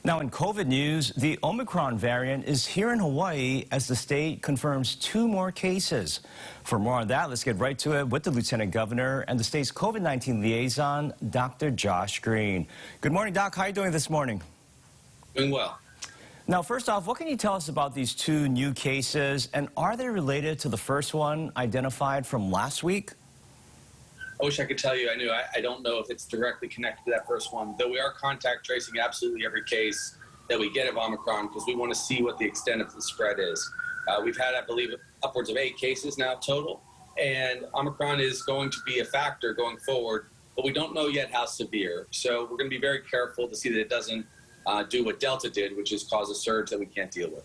Now, in COVID news, the Omicron variant is here in Hawaii as the state confirms 2 more cases. For more on that, let's get right to it with the Lieutenant Governor and the state's COVID-19 liaison, Dr. Josh Green. Good morning, Doc. How are you doing this morning? Doing well. Now, first off, what can you tell us about these 2 new cases, and are they related to the first one identified from last week? I wish I could tell you I knew. I don't know if it's directly connected to that first one, though we are contact tracing absolutely every case that we get of Omicron because we want to see what the extent of the spread is. We've had, I believe, upwards of 8 cases now total, and Omicron is going to be a factor going forward, but we don't know yet how severe. So we're going to be very careful to see that it doesn't do what Delta did, which is cause a surge that we can't deal with.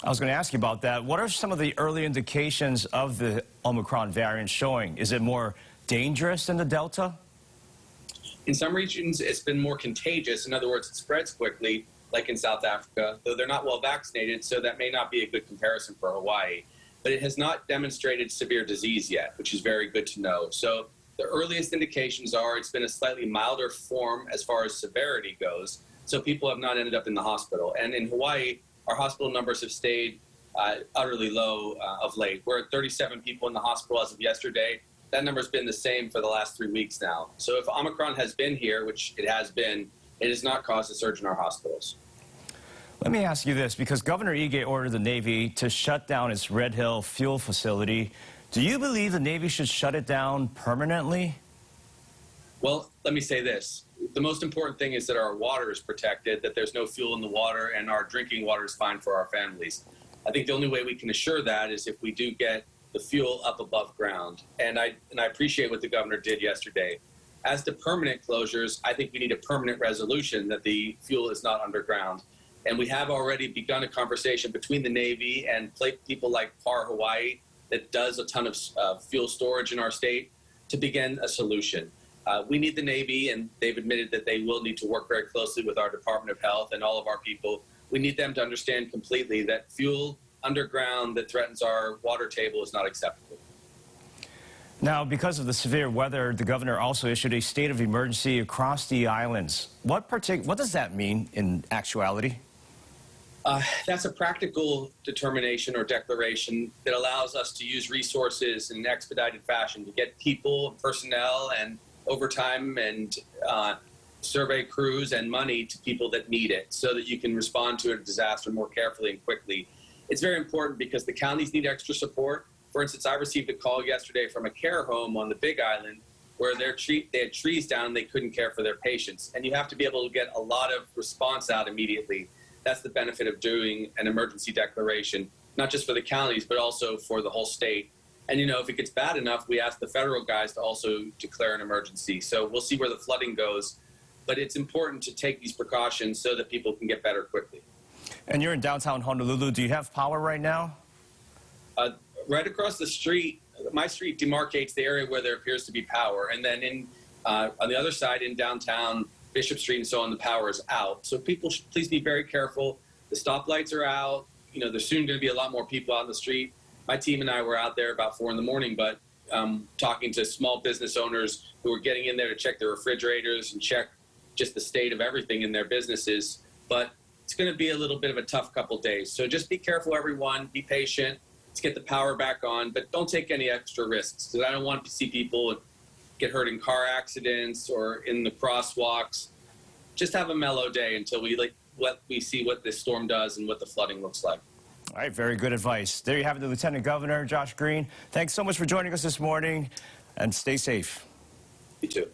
I was going to ask you about that. What are some of the early indications of the Omicron variant showing? Is it more dangerous than the Delta? In some regions, it's been more contagious. In other words, it spreads quickly, like in South Africa, though they're not well vaccinated, so that may not be a good comparison for Hawaii. But it has not demonstrated severe disease yet, which is very good to know. So the earliest indications are it's been a slightly milder form as far as severity goes, so people have not ended up in the hospital. And in Hawaii, our hospital numbers have stayed utterly low of late. We're at 37 people in the hospital as of yesterday. That number's been the same for the last 3 weeks now. So if Omicron has been here, which it has been, it has not caused a surge in our hospitals. Let me ask you this, because Governor Ige ordered the Navy to shut down its Red Hill fuel facility. Do you believe the Navy should shut it down permanently? Well, let me say this. The most important thing is that our water is protected, that there's no fuel in the water, and our drinking water is fine for our families. I think the only way we can assure that is if we do get the fuel up above ground. And I appreciate what the governor did yesterday. As to permanent closures, I think we need a permanent resolution that the fuel is not underground. And we have already begun a conversation between the Navy and people like PAR Hawaii that does a ton of fuel storage in our state to begin a solution. We need the Navy, and they've admitted that they will need to work very closely with our Department of Health and all of our people. We need them to understand completely that fuel underground that threatens our water table is not acceptable. Now, because of the severe weather, the governor also issued a state of emergency across the islands. What does that mean in actuality? That's a practical determination or declaration that allows us to use resources in an expedited fashion to get people, personnel, and overtime and survey crews and money to people that need it so that you can respond to a disaster more carefully and quickly. It's very important because the counties need extra support. For instance, I received a call yesterday from a care home on the Big Island where they had trees down and they couldn't care for their patients. And you have to be able to get a lot of response out immediately. That's the benefit of doing an emergency declaration, not just for the counties, but also for the whole state. And, you know, if it gets bad enough, we ask the federal guys to also declare an emergency. So we'll see where the flooding goes. But it's important to take these precautions so that people can get better quickly. And you're in downtown Honolulu. Do you have power right now? Right across the street, my street demarcates the area where there appears to be power. And then on the other side in downtown, Bishop Street and so on, the power is out. So people should please be very careful. The stoplights are out. You know, there's soon going to be a lot more people out in the street. My team and I were out there about 4 in the morning, but talking to small business owners who were getting in there to check their refrigerators and check just the state of everything in their businesses. But it's going to be a little bit of a tough couple days. So just be careful, everyone. Be patient. Let's get the power back on, but don't take any extra risks because I don't want to see people get hurt in car accidents or in the crosswalks. Just have a mellow day until we see what this storm does and what the flooding looks like. All right, very good advice. There you have it, the Lieutenant Governor, Josh Green. Thanks so much for joining us this morning, and stay safe. You too.